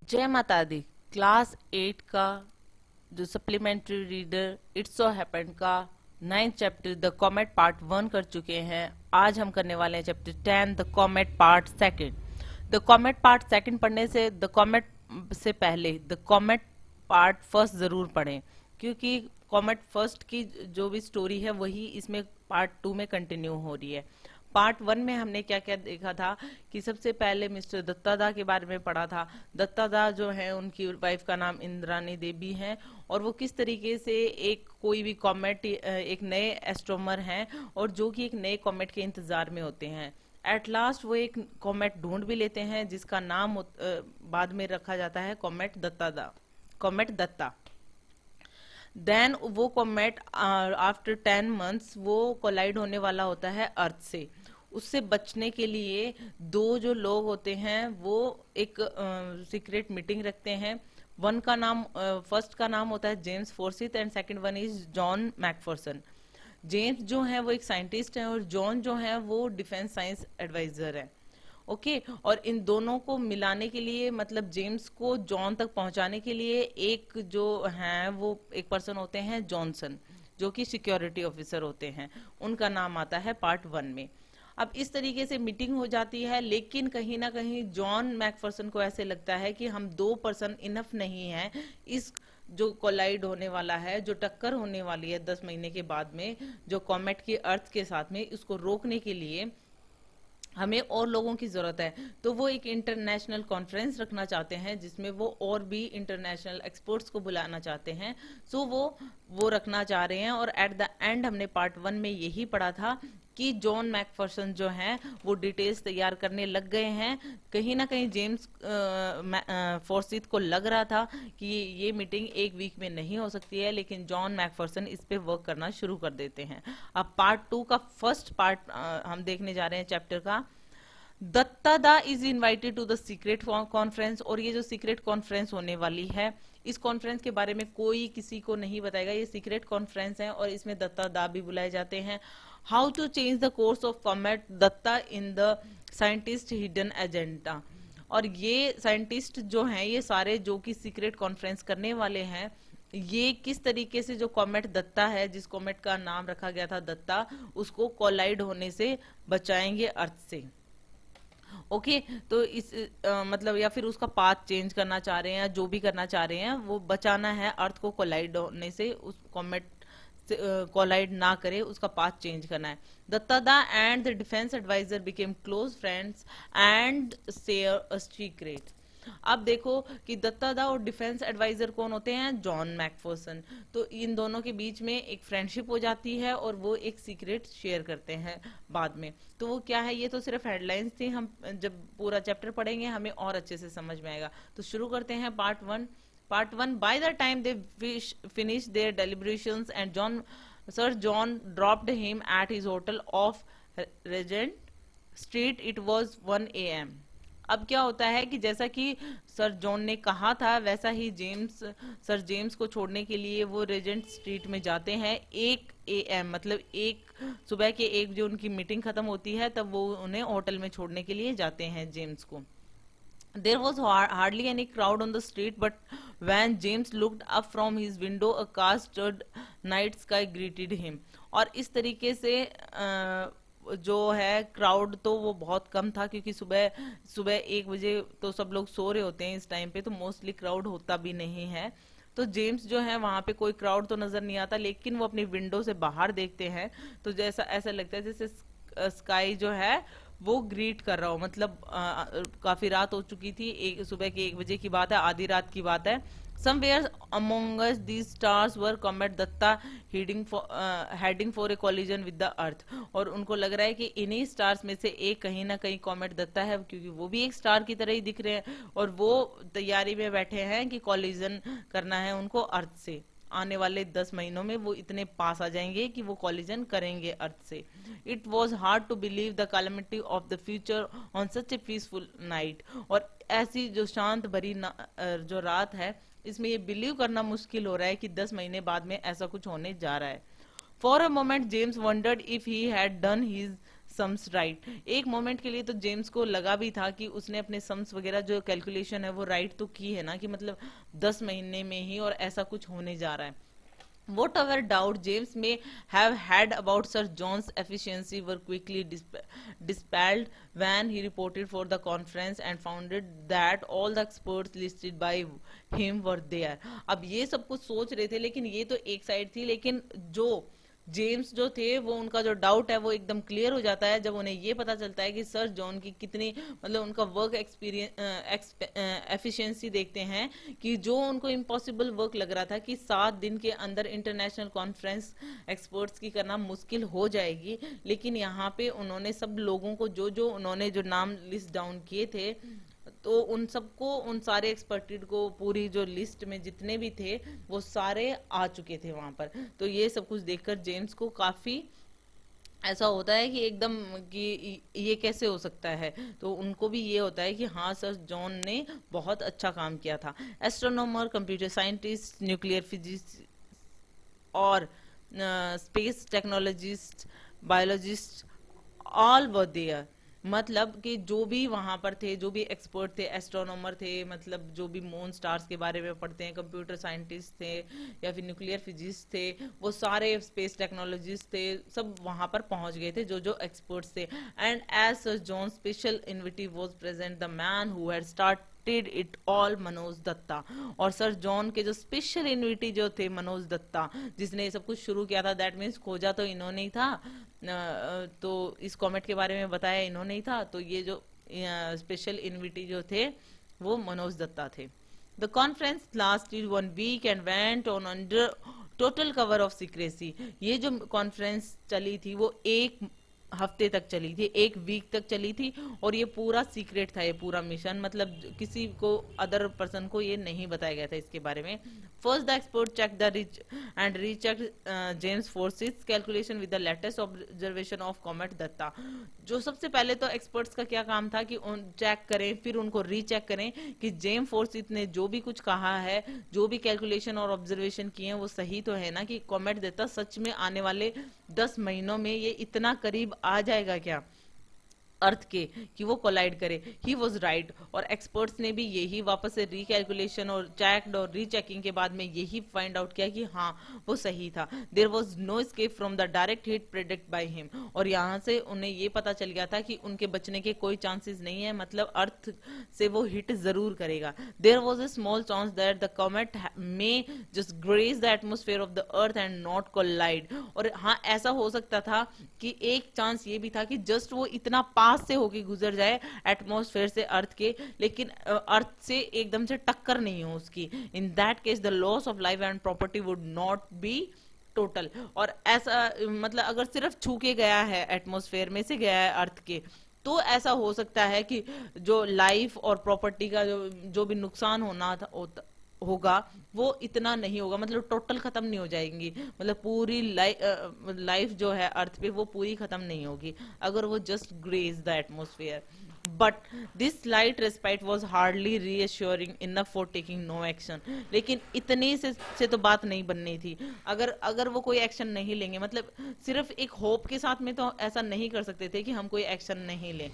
जय माता दी। क्लास 8 का जो supplementary reader it's so happened का 9th chapter the comet part 1 कर चुके हैं। आज हम करने वाले हैं chapter 10 the comet part second. The comet part second पढ़ने से द कॉमेट से पहले द कॉमेट पार्ट फर्स्ट जरूर पढ़ें, क्योंकि कॉमेट फर्स्ट की जो भी स्टोरी है वही इसमें पार्ट 2 में कंटिन्यू हो रही है। पार्ट 1 में हमने क्या क्या देखा था कि सबसे पहले मिस्टर दत्तादा के बारे में पढ़ा था। दत्तादा जो है उनकी वाइफ का नाम इंद्रानी देवी है, और वो किस तरीके से एक कोई भी कॉमेट एक नए एस्ट्रोनॉमर हैं और जो कि एक नए कॉमेट के इंतजार में होते हैं। एट लास्ट वो एक कॉमेट ढूंढ भी लेते हैं जिसका नाम बाद में रखा जाता है कॉमेट दत्तादा, कॉमेट दत्ता। देन वो कॉमेट आफ्टर 10 मंथ्स वो कोलाइड होने वाला होता है अर्थ से। उससे बचने के लिए दो जो लोग होते हैं वो एक सीक्रेट मीटिंग रखते हैं। वन का नाम फर्स्ट का नाम होता है James Forsythe and second one is John Macpherson. James जो है वो एक साइंटिस्ट है और जॉन जो है वो डिफेंस साइंस एडवाइजर है। ओके और इन दोनों को मिलाने के लिए मतलब जेम्स को जॉन तक पहुंचाने के लिए एक जो है वो एक पर्सन होते हैं जॉनसन, जो कि सिक्योरिटी ऑफिसर होते हैं। उनका नाम आता है पार्ट 1 में। अब इस तरीके से मीटिंग हो जाती है, लेकिन कहीं ना कहीं जॉन मैकफर्सन को ऐसे लगता है कि हम दो पर्सन इनफ नहीं है इस जो कोलाइड होने वाला है, जो टक्कर होने वाली है 10 महीने के बाद में जो कॉमेट की अर्थ के साथ में, इसको रोकने के लिए हमें और लोगों की जरूरत है। तो वो एक इंटरनेशनल कॉन्फ्रेंस रखना चाहते हैं जिसमें वो और भी इंटरनेशनल एक्सपर्ट्स को बुलाना चाहते हैं। सो वो रखना चाह रहे हैं। और एट द एंड हमने पार्ट 1 में यही पढ़ा था कि जॉन मैकफर्सन जो हैं वो डिटेल्स तैयार करने लग गए हैं। कहीं ना कहीं जेम्स फोर्सिथ को लग रहा था कि ये मीटिंग एक वीक में नहीं हो सकती है, लेकिन जॉन मैकफर्सन इस पे वर्क करना शुरू कर देते हैं। अब पार्ट 2 का फर्स्ट पार्ट हम देखने जा रहे हैं चैप्टर का। Duttada is invited to the secret conference. और ये जो सीक्रेट कॉन्फ्रेंस होने वाली है, इस कॉन्फ्रेंस के बारे में कोई किसी को नहीं बताएगा। ये सीक्रेट कॉन्फ्रेंस है और इसमें दत्तादा भी बुलाए जाते हैं। How to change the course of comet Datta in the scientist hidden agenda. और ये साइंटिस्ट जो हैं ये सारे जो कि सीक्रेट कॉन्फ्रेंस करने वाले हैं, ये किस तरीके से जो कॉमेट दत्ता है, जिस कॉमेट का नाम रखा गया था दत्ता, उसको कोलाइड होने से बचाएंगे अर्थ से। ओके तो इस मतलब या फिर उसका पाथ चेंज करना चाह रहे हैं या जो भी करना चाह रहे हैं, वो बचाना है अर्थ को कोलाइड होने से, उस कॉमेट कोलाइड ना करे, उसका पाथ चेंज करना है। Duttada and the defence adviser became close friends and share a secret. अब देखो कि दत्तादा और डिफेंस एडवाइजर कौन होते हैं, जॉन मैकफर्सन। तो इन दोनों के बीच में एक फ्रेंडशिप हो जाती है और वो एक सीक्रेट शेयर करते हैं बाद में। तो वो क्या है, ये तो सिर्फ हेडलाइंस थी, हम जब पूरा चैप्टर पढ़ेंगे हमें और अच्छे से समझ में आएगा। तो शुरू करते हैं part 1। Part 1. By the time they finished their deliberations and Sir John dropped him at his hotel off Regent Street, it was 1 a.m. अब क्या होता है कि जैसा कि सर जॉन ने कहा था वैसा ही सर जेम्स को छोड़ने के लिए वो रेजेंट स्ट्रीट में जाते हैं 1 AM, मतलब सुबह के 1 बजे उनकी मीटिंग खत्म होती है, तब वो उन्हें होटल में छोड़ने के लिए जाते हैं जेम्स को। There was hardly any crowd on the street, but when James looked up from his window, a cast night sky greeted him. और इस तरीके से जो है क्राउड तो वो बहुत कम था, क्योंकि सुबह सुबह 1 बजे तो सब लोग सो रहे होते हैं, इस टाइम पे तो मोस्टली क्राउड होता भी नहीं है। तो जेम्स जो है वहां पे कोई क्राउड तो नजर नहीं आता, लेकिन वो अपनी विंडो से बाहर देखते हैं तो जैसा ऐसा लगता है जैसे स्काई जो है वो ग्रीट कर रहा हो। मतलब काफी रात हो चुकी थी, सुबह के 1 बजे की बात है, आधी रात की बात है। Somewhere among us these stars were comet Datta heading for a collision with the earth। और उनको लग रहा है कि इन्हीं स्टार्स में से एक कहीं ना कहीं कॉमेट दत्ता है, क्योंकि वो भी एक स्टार की तरह ही दिख रहे हैं और वो तैयारी में बैठे हैं कि कॉलिजन करना है उनको अर्थ से। आने वाले 10 महीनों में वो इतने पास आ जाएंगे कि वो कॉलिजन करेंगे अर्थ से। It was hard to believe the calamity of the future on such a peaceful night. और ऐसी जो शांत भरी जो रात है, इसमें ये बिलीव करना मुश्किल हो रहा है कि 10 महीने बाद में ऐसा कुछ होने जा रहा है। For a moment James wondered if he had done his sums right. एक मोमेंट के लिए तो जेम्स को लगा भी था कि उसने अपने सम्स वगैरह जो कैलकुलेशन है वो राइट तो की है ना, कि मतलब 10 महीने में ही और ऐसा कुछ होने जा रहा है। Whatever doubt James may have had about Sir John's efficiency were quickly dispelled when he reported for the conference and found that all the experts listed by him were there. अब ये सब कुछ सोच रहे थे, लेकिन ये तो एक साइड थी, लेकिन जो जेम्स जो थे वो उनका जो डाउट है वो एकदम क्लियर हो जाता है जब उन्हें ये पता चलता है कि सर जॉन की कितनी मतलब उनका वर्क एक्सपीरियंस एफिशिएंसी देखते हैं कि जो उनको इम्पॉसिबल वर्क लग रहा था कि 7 दिन के अंदर इंटरनेशनल कॉन्फ्रेंस एक्सपर्ट्स की करना मुश्किल हो जाएगी, लेकिन यहाँ पे उन्होंने सब लोगों को जो जो उन्होंने जो नाम लिस्ट डाउन किए थे तो उन सबको, उन सारे एक्सपर्टेड को, पूरी जो लिस्ट में जितने भी थे वो सारे आ चुके थे वहां पर। तो ये सब कुछ देखकर जेम्स को काफी ऐसा होता है कि एकदम कि ये कैसे हो सकता है, तो उनको भी ये होता है कि हाँ सर जॉन ने बहुत अच्छा काम किया था। Astronomer, computer scientist, nuclear physics और space technologist, biologist, all were there. मतलब कि जो भी वहां पर थे, जो भी एक्सपर्ट थे, एस्ट्रोनॉमर थे, मतलब जो भी मून स्टार्स के बारे में पढ़ते हैं, कंप्यूटर साइंटिस्ट थे या फिर न्यूक्लियर फिजिक्स थे, वो सारे स्पेस टेक्नोलॉजिस्ट थे, सब वहां पर पहुंच गए थे जो जो एक्सपर्ट्स थे। And as sir John special invitee was present the man who had started it all, Manoj Dutta. और सर जॉन के जो स्पेशल इन्विटी जो थे मनोज दत्ता, जिसने ये सब कुछ शुरू किया था, दैट मीन्स खोजा तो इन्होंने ही था, तो इस कॉमेट के बारे में बताया इन्होंने ही था, तो ये जो स्पेशल इन्विटी जो थे वो मनोज दत्ता थे। The conference lasted 1 week and went on under total cover of secrecy. ये जो कॉन्फ्रेंस चली थी वो 1 हफ्ते तक चली थी, 1 वीक तक चली थी, और ये पूरा सीक्रेट था, ये पूरा मिशन, मतलब किसी को अदर पर्सन को ये नहीं बताया गया था इसके बारे में। First the expert check the rich and recheck James Forces calculation with the latest observation of comet Datta. जो सबसे पहले तो एक्सपर्ट्स का क्या काम था कि उन चेक करें, फिर उनको रीचेक करें कि जेम फोर्सिस ने जो भी कुछ कहा है, जो भी कैलकुलेशन और ऑब्जर्वेशन किए हैं वो सही तो है ना, कि कॉमेट दत्ता सच में आने वाले 10 महीनों में ये इतना करीब आ जाएगा क्या अर्थ के कि वो कोलाइड करे। ही वॉज राइट, और एक्सपर्ट्स ने भी यही वापस से रिकैलकुलेशन और चेक्ड और रीचेकिंग के बाद में यही फाइंड आउट किया कि हाँ वो सही था। There was no escape from the direct hit predict by him, और यहाँ से उन्हें ये पता चल गया था कि उनके बचने के कोई चांसेस नहीं है, मतलब अर्थ से वो हिट जरूर करेगा। There was a small chance that the comet may just graze the atmosphere of the earth and not collide. और हाँ ऐसा हो सकता था कि एक चांस ये भी था कि जस्ट वो इतना पास से होके गुजर जाए एटमॉस्फेयर से अर्थ के, लेकिन अर्थ से एकदम से टक्कर नहीं हो उसकी। In that case the loss of life and property would not be total. और ऐसा मतलब अगर सिर्फ छू के गया है, एटमॉस्फेयर में से गया है अर्थ के, तो ऐसा हो सकता है कि जो लाइफ और प्रॉपर्टी का जो भी नुकसान होगा वो इतना नहीं होगा, मतलब टोटल खत्म नहीं हो जाएंगी, मतलब पूरी लाइफ जो है अर्थ पे वो पूरी खत्म नहीं होगी अगर वो just graze the atmosphere. But this light respite was hardly reassuring enough for taking no action. लेकिन इतने से तो बात नहीं बननी थी, अगर वो कोई एक्शन नहीं लेंगे, मतलब सिर्फ एक होप के साथ में तो ऐसा नहीं कर सकते थे कि हम कोई एक्शन नहीं लें।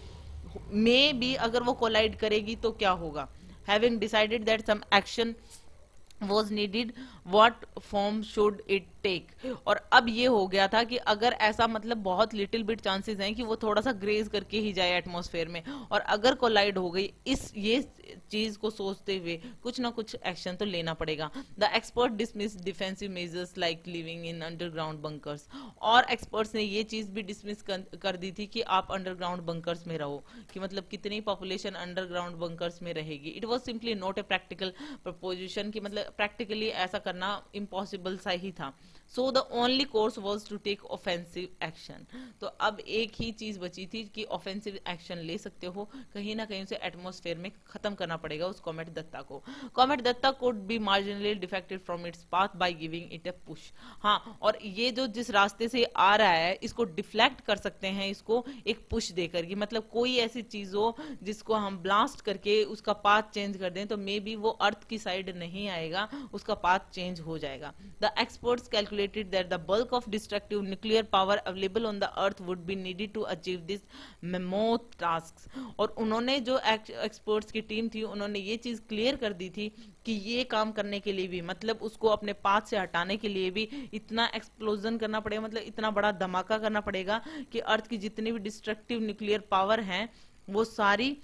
मे भी अगर वो कोलाइड करेगी तो क्या होगा। Having decided that some action was needed, what form should it take? और अब ये हो गया था कि अगर ऐसा मतलब बहुत लिटिल बिट चांसेस हैं कि वो थोड़ा सा ग्रेज करके ही जाए एटमॉस्फेयर में, और अगर कोलाइड हो गई, ये चीज को सोचते हुए कुछ ना कुछ एक्शन तो लेना पड़ेगा। The expert dismiss defensive measures like living in underground bunkers. और एक्सपर्ट्स ने ये चीज भी डिसमिस कर दी थी कि आप अंडरग्राउंड बंकर्स में रहो, कि मतलब कितनी पॉपुलेशन अंडरग्राउंड बंकर्स में रहेगी। It was simply not a practical proposition, कि मतलब प्रैक्टिकली ऐसा करना इम्पॉसिबल सा ही था। So the only course was to take offensive action. तो अब एक ही चीज बची थी कि ऑफेंसिव एक्शन ले सकते हो, कहीं ना कहीं से एटमॉस्फेयर में खत्म करना पड़ेगा उस कॉमेट दत्ता को। Comet Datta could be marginally defected from its path by giving it a push. हाँ, और ये जो जिस रास्ते से आ रहा है इसको डिफ्लेक्ट कर सकते हैं, इसको एक पुश देकर, कि मतलब कोई ऐसी चीज हो जिसको हम ब्लास्ट करके उसका पाथ चेंज कर दें, तो मे बी वो अर्थ की साइड नहीं आएगा, पड़ेगा, उसका पाथ चेंज हो जाएगा। The experts calculated that the bulk of destructive nuclear power available on the earth would be needed to achieve this mammoth task. और उन्होंने जो एक्सपर्ट्स की टीम थी उन्होंने ये चीज क्लियर कर दी थी कि ये काम करने के लिए भी, मतलब उसको अपने पाथ से हटाने के लिए भी इतना एक्सप्लोजन करना पड़ेगा, मतलब इतना बड़ा धमाका करना पड़ेगा कि अर्थ की जितनी भी डिस्ट्रक्टिव न्यूक्लियर पावर हैं वो सारी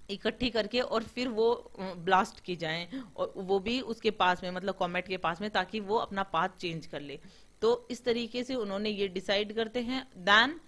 इकट्ठी करके और फिर वो ब्लास्ट की जाएं, और वो भी उसके पास में, मतलब कॉमेट के पास में, ताकि वो अपना पाथ चेंज कर ले। तो इस तरीके से उन्होंने ये डिसाइड करते हैं then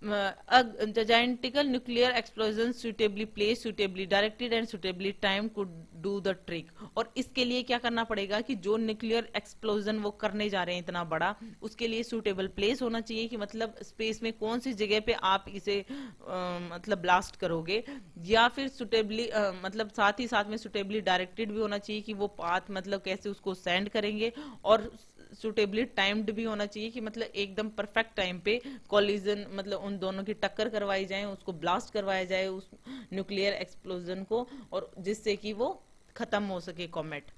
the gigantical nuclear explosion suitably placed, suitably directed and suitably timed could do the trick। और इसके लिए क्या करना पड़ेगा कि जो न्यूक्लियर एक्सप्लोजन वो करने जा रहे हैं इतना बड़ा, उसके लिए सुटेबल प्लेस होना चाहिए, कि मतलब स्पेस में कौन सी जगह पे आप इसे मतलब ब्लास्ट करोगे, या फिर सुटेबली मतलब साथ ही साथ में सुटेबली डायरेक्टेड भी होना चाहिए कि वो पाथ मतलब कैसे उसको सेंड करेंगे, और सुटेबली टाइम्ड भी होना चाहिए कि मतलब एकदम परफेक्ट टाइम पे कॉलिजन, मतलब उन दोनों की टक्कर करवाई जाए, उसको ब्लास्ट करवाया जाए उस न्यूक्लियर एक्सप्लोजन को, और जिससे कि वो खत्म हो सके comet.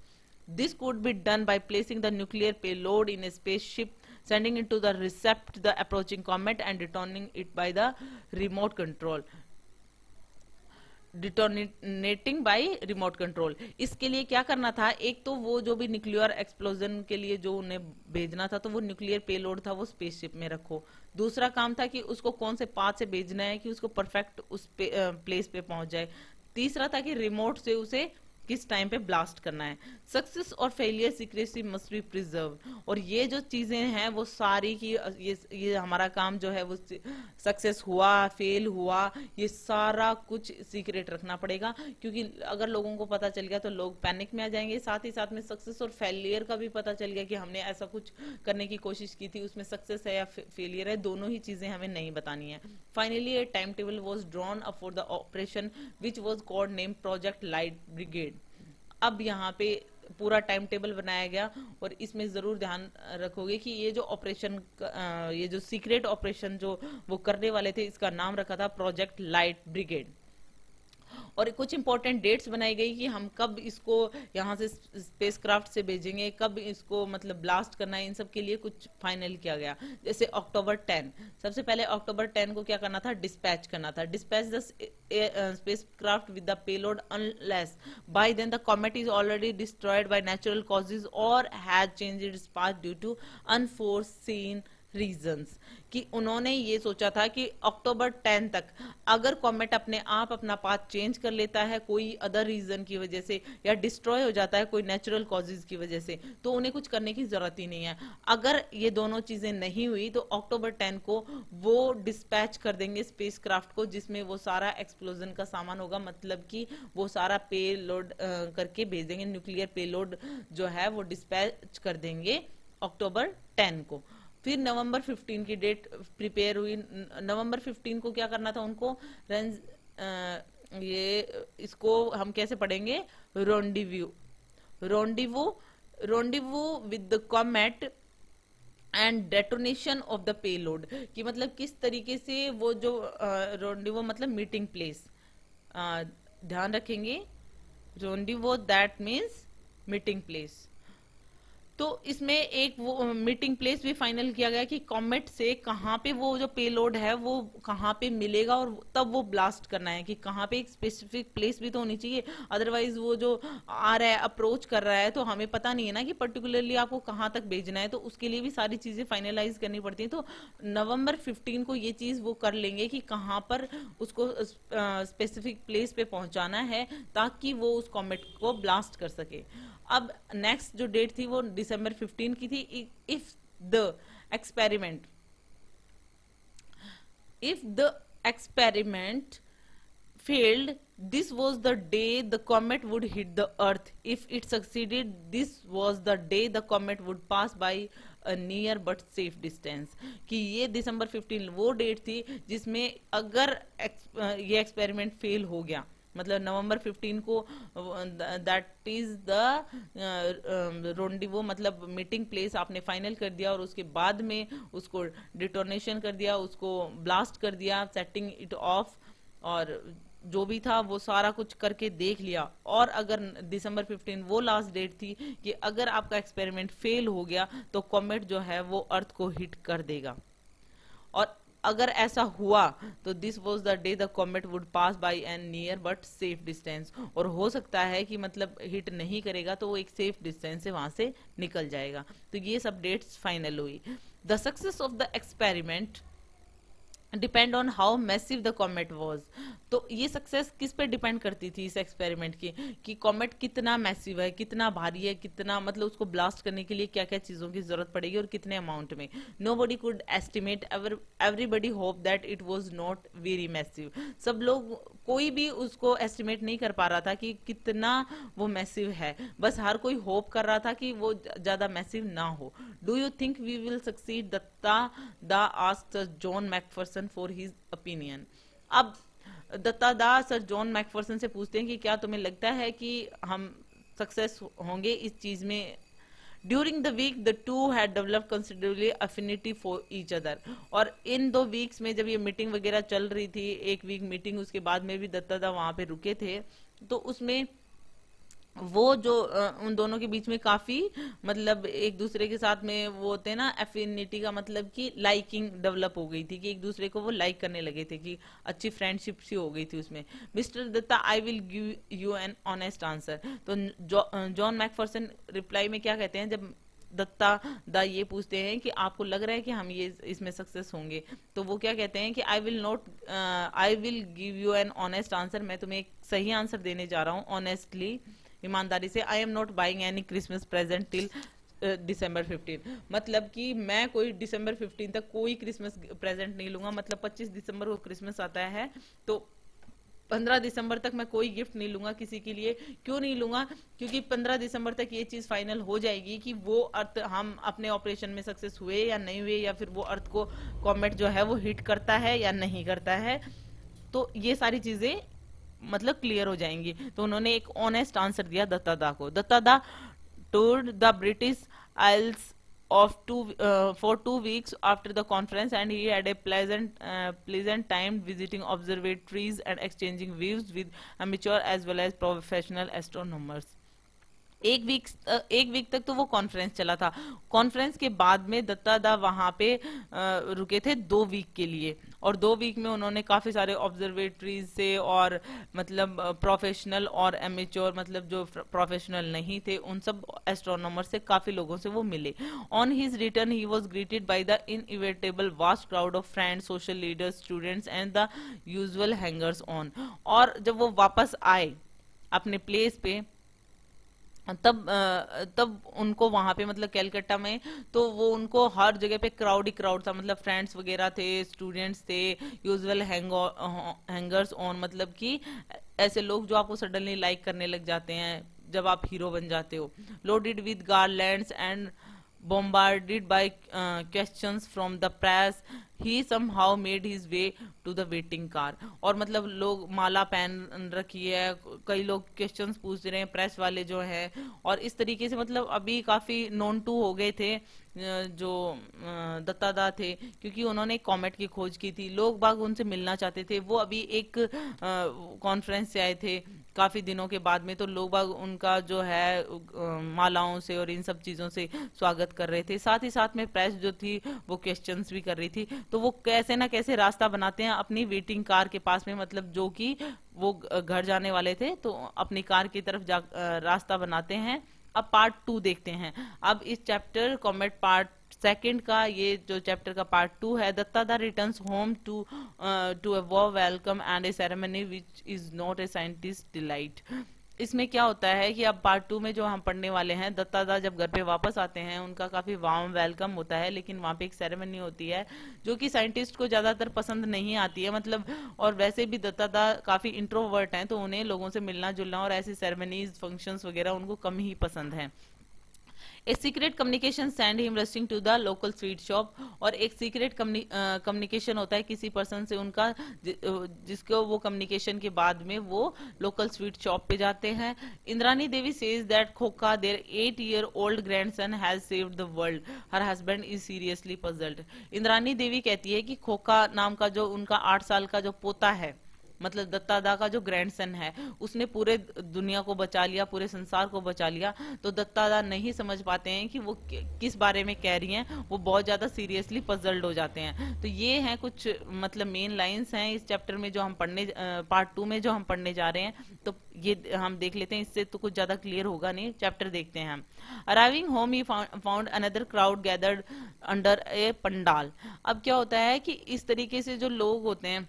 This could be done by placing the nuclear payload in A spaceship, sending it to the recept the approaching comet and returning it by the remote control, detonating by remote control. इसके लिए क्या करना था, एक तो वो जो भी न्यूक्लियर एक्सप्लोजन के लिए जो उन्हें भेजना था, तो वो न्यूक्लियर पेलोड था वो स्पेसशिप में रखो। दूसरा काम था कि उसको कौन से पाथ से भेजना है कि उसको परफेक्ट उस प्लेस पे पहुंच जाए। तीसरा था कि रिमोट से उसे किस टाइम पे ब्लास्ट करना है। सक्सेस और failure secrecy must be preserve. और ये जो चीजें हैं वो सारी की ये हमारा काम जो है वो सक्सेस हुआ फेल हुआ ये सारा कुछ सीक्रेट रखना पड़ेगा, क्योंकि अगर लोगों को पता चल गया तो लोग पैनिक में आ जाएंगे। साथ ही साथ में सक्सेस और फेलियर का भी पता चल गया कि हमने ऐसा कुछ करने की कोशिश की थी, उसमें सक्सेस है या फेलियर है, दोनों ही चीजें हमें नहीं बतानी है। Finally A time table was drawn up for the operation which was called name project light brigade. अब यहाँ पे पूरा टाइम टेबल बनाया गया, और इसमें जरूर ध्यान रखोगे कि ये जो ऑपरेशन, ये जो सीक्रेट ऑपरेशन जो वो करने वाले थे, इसका नाम रखा था प्रोजेक्ट लाइट ब्रिगेड। और कुछ इंपॉर्टेंट डेट्स बनाई गई कि हम कब इसको यहाँ से स्पेसक्राफ्ट से भेजेंगे, कब इसको मतलब ब्लास्ट करना है, इन सब के लिए कुछ फाइनल किया गया। जैसे अक्टूबर 10, सबसे पहले अक्टूबर 10 को क्या करना था, डिस्पैच करना था। Dispatch the spacecraft with the payload unless by then the comet is already destroyed by natural causes और has changed its path due to unforeseen reasons. कि उन्होंने ये सोचा था कि अक्टूबर 10 तक अगर कॉमेट अपने आप अपना पाथ चेंज कर लेता है कोई अदर रीजन की वजह से, या डिस्ट्रॉय हो जाता है कोई नेचुरल कॉजेज की वजह से, तो उन्हें कुछ करने की जरूरत ही नहीं है। अगर ये दोनों चीजें नहीं हुई तो अक्टूबर 10 को वो डिस्पैच कर देंगे स्पेसक्राफ्ट को, जिसमें वो सारा एक्सप्लोजन का सामान होगा, मतलब कि वो सारा पे लोड करके भेज देंगे, न्यूक्लियर पेलोड जो है वो डिस्पैच कर देंगे अक्टूबर 10 को। फिर नवंबर 15 की डेट प्रिपेयर हुई। नवंबर 15 को क्या करना था उनको, ये इसको हम कैसे पढ़ेंगे, rendezvous, rendezvous with the comet and detonation of the payload. कि मतलब किस तरीके से वो जो रोंडिवो मतलब मीटिंग प्लेस, ध्यान रखेंगे, रोंडिवो दैट मीन्स मीटिंग प्लेस। तो इसमें एक वो मीटिंग प्लेस भी फाइनल किया गया कि कॉमेट से कहाँ पे वो जो पेलोड है वो कहाँ पे मिलेगा, और तब वो ब्लास्ट करना है। कि कहाँ पे एक स्पेसिफिक प्लेस भी तो होनी चाहिए, अदरवाइज वो जो आ रहा है अप्रोच कर रहा है तो हमें पता नहीं है ना कि पर्टिकुलरली आपको कहाँ तक भेजना है, तो उसके लिए भी सारी चीजें फाइनलाइज करनी पड़ती है। तो नवंबर 15 को ये चीज वो कर लेंगे कि कहाँ पर उसको स्पेसिफिक प्लेस पे पहुंचाना है ताकि वो उस कॉमेट को ब्लास्ट कर सके। अब नेक्स्ट जो डेट थी वो दिसंबर 15 की थी। If the experiment failed, this was the day the comet would hit the earth. If it succeeded, this was the day the comet would pass by a near but safe distance। कि ये दिसंबर 15 वो date थी जिसमें अगर ये experiment fail हो गया, मतलब नवंबर 15 को दैट इज द रोंडिवो मतलब मीटिंग प्लेस आपने फाइनल कर दिया, और उसके बाद में उसको डिटोनेशन कर दिया, उसको ब्लास्ट कर दिया, सेटिंग इट ऑफ, और जो भी था वो सारा कुछ करके देख लिया, और अगर दिसंबर 15 वो लास्ट डेट थी कि अगर आपका एक्सपेरिमेंट फेल हो गया तो कॉमेट जो है वो अर्थ को हिट कर देगा। और अगर ऐसा हुआ तो this was the day the comet would pass by an near but safe distance, और हो सकता है कि मतलब हिट नहीं करेगा तो वो एक सेफ डिस्टेंस से वहां से निकल जाएगा। तो ये सब डेट्स फाइनल हुई। The success of the experiment depend on how massive the comet was. तो ये सक्सेस किस पे डिपेंड करती थी इस एक्सपेरिमेंट की, कि कॉमेट कितना मैसिव है, कितना भारी है, कितना मतलब उसको ब्लास्ट करने के लिए क्या क्या चीजों की जरूरत पड़ेगी और कितने अमाउंट में। Nobody could estimate, everybody hope that it was not very massive. सब लोग, कोई भी उसको एस्टिमेट नहीं कर पा रहा था कि कितना वो मैसिव है, बस हर कोई होप कर रहा था कि वो ज्यादा मैसिव ना हो। Do you think we will succeed, Dutta da asked John McPherson for his opinion. अब दत्ता दा सर जॉन मैकफर्सन से पूछते हैं कि क्या तुम्हें लगता है कि हम सक्सेस होंगे इस चीज में। During the week the two had developed considerably affinity for each other. और इन 2 वीक्स में जब ये मीटिंग वगैरह चल रही थी, 1 वीक मीटिंग, उसके बाद में भी दत्ता दा वहां पे रुके थे, तो उसमें वो जो उन दोनों के बीच में काफी मतलब एक दूसरे के साथ में वो होते हैं ना, एफिनिटी का मतलब कि लाइकिंग डेवलप हो गई थी, कि एक दूसरे को वो लाइक करने लगे थे, कि अच्छी फ्रेंडशिप सी हो गई थी उसमें। Mister Datta, I will give you an honest answer. तो जॉन मैकफर्सन रिप्लाई में क्या कहते हैं, जब दत्ता दा ये पूछते हैं कि आपको लग रहा है कि हम ये इसमें सक्सेस होंगे, तो वो क्या कहते हैं कि आई will give you an honest answer, मैं तुम्हें एक सही आंसर देने जा रहा हूँ, ऑनेस्टली, ईमानदारी से। I am not buying any Christmas present till दिसंबर 15। मतलब कि मैं कोई दिसंबर 15 तक कोई क्रिसमस प्रेजेंट नहीं लूंगा। मतलब 25 दिसंबर को क्रिसमस आता है, तो 15 दिसंबर तक मैं कोई गिफ्ट नहीं लूंगा किसी के लिए। क्यों नहीं लूंगा? क्योंकि 15 दिसंबर तक ये चीज फाइनल हो जाएगी कि वो अर्थ, हम अपने ऑपरेशन में सक्सेस हुए या नहीं हुए, या फिर वो अर्थ को कॉमेट जो है वो हिट करता है या नहीं करता है। तो ये सारी चीजें मतलब क्लियर हो जाएंगी। तो उन्होंने एक ऑनेस्ट आंसर दिया दत्तादा को। दत्तादा toured the British Isles of for 2 weeks after the conference, and he had a pleasant time visiting observatories and exchanging views with amateur as well as professional astronomers. 1 week तक तो वो conference चला था। Conference के बाद में दत्ता दा वहां पे रुके थे 2 वीक के लिए, और 2 वीक में उन्होंने काफी सारे ऑब्जर्वेटरीज से और मतलब प्रोफेशनल और एमेच्योर, मतलब जो प्रोफेशनल नहीं थे, उन सब एस्ट्रोनॉमर से काफी लोगों से वो मिले। On his return he was greeted by the inevitable vast crowd of friends, social leaders, students and the usual hangers on. और जब वो वापस आए अपने प्लेस पे, तब उनको वहां पे मतलब कैलकाटा में, तो वो उनको हर जगह पे क्राउड ही क्राउड था। मतलब फ्रेंड्स वगैरह थे, स्टूडेंट्स थे, यूजुअल हैंगर्स ऑन, मतलब कि ऐसे लोग जो आपको सडनली लाइक करने लग जाते हैं जब आप हीरो बन जाते हो। Loaded with garlands and bombarded by questions from the press, he somehow made his way to the waiting car। और मतलब लोग माला पहन रखी है, कई लोग क्वेश्चंस पूछ रहे हैं प्रेस वाले जो है, और इस तरीके से मतलब अभी काफी नोन टू हो गए थे जो दत्तादा थे, क्योंकि उन्होंने कॉमेट की खोज की थी। लोग बाग उनसे मिलना चाहते थे। वो अभी एक कॉन्फ्रेंस से आए थे काफी दिनों के बाद में, तो लोग बाग उनका जो है मालाओं से और इन सब चीजों से स्वागत कर रहे थे। साथ ही साथ में प्रेस जो थी वो क्वेश्चंस भी कर रही थी। तो वो कैसे ना कैसे रास्ता बनाते हैं अपनी वेटिंग कार के पास में, मतलब जो कि वो घर जाने वाले थे, तो अपनी कार की तरफ रास्ता बनाते हैं। अब पार्ट 2 देखते हैं। अब इस चैप्टर कॉमेट पार्ट सेकंड का, ये जो चैप्टर का पार्ट 2 है, Duttada returns home to a warm welcome and a ceremony which is not a scientist delight. इसमें क्या होता है कि अब पार्ट 2 में जो हम पढ़ने वाले हैं, दत्तादा जब घर पे वापस आते हैं उनका काफी वार्म वेलकम होता है, लेकिन वहां पे एक सेरेमनी होती है जो कि साइंटिस्ट को ज्यादातर पसंद नहीं आती है। मतलब और वैसे भी दत्तादा काफी इंट्रोवर्ट हैं, तो उन्हें लोगों से मिलना जुलना और ऐसी सेरेमनीज फंक्शंस वगैरह उनको कम ही पसंद है। A secret communication send him rushing to the local sweet shop. और एक सीक्रेट कम्युनिकेशन होता है किसी पर्सन से उनका, जिसको वो कम्युनिकेशन के बाद में वो लोकल स्वीट शॉप पे जाते हैं। Indrani Devi says that Khokha their 8-year-old grandson has saved the world, her husband is seriously puzzled. Indrani Devi कहती है कि खोखा नाम का जो उनका 8 साल का जो पोता है, मतलब दत्तादा का जो ग्रैंडसन है उसने पूरे दुनिया को बचा लिया, पूरे संसार को बचा लिया, तो दत्तादा नहीं समझ पाते हैं कि वो किस बारे में कह रही हैं, वो बहुत ज्यादा सीरियसली पजल्ड हो जाते हैं। तो ये हैं कुछ मतलब मेन लाइंस हैं इस चैप्टर में जो हम पढ़ने, पार्ट 2 में जो हम पढ़ने जा रहे हैं। तो ये हम देख लेते हैं, इससे तो कुछ ज्यादा क्लियर होगा नहीं, चैप्टर देखते हैं हम। Arriving home he found another crowd gathered under a pandal. अब क्या होता है कि इस तरीके से जो लोग होते हैं,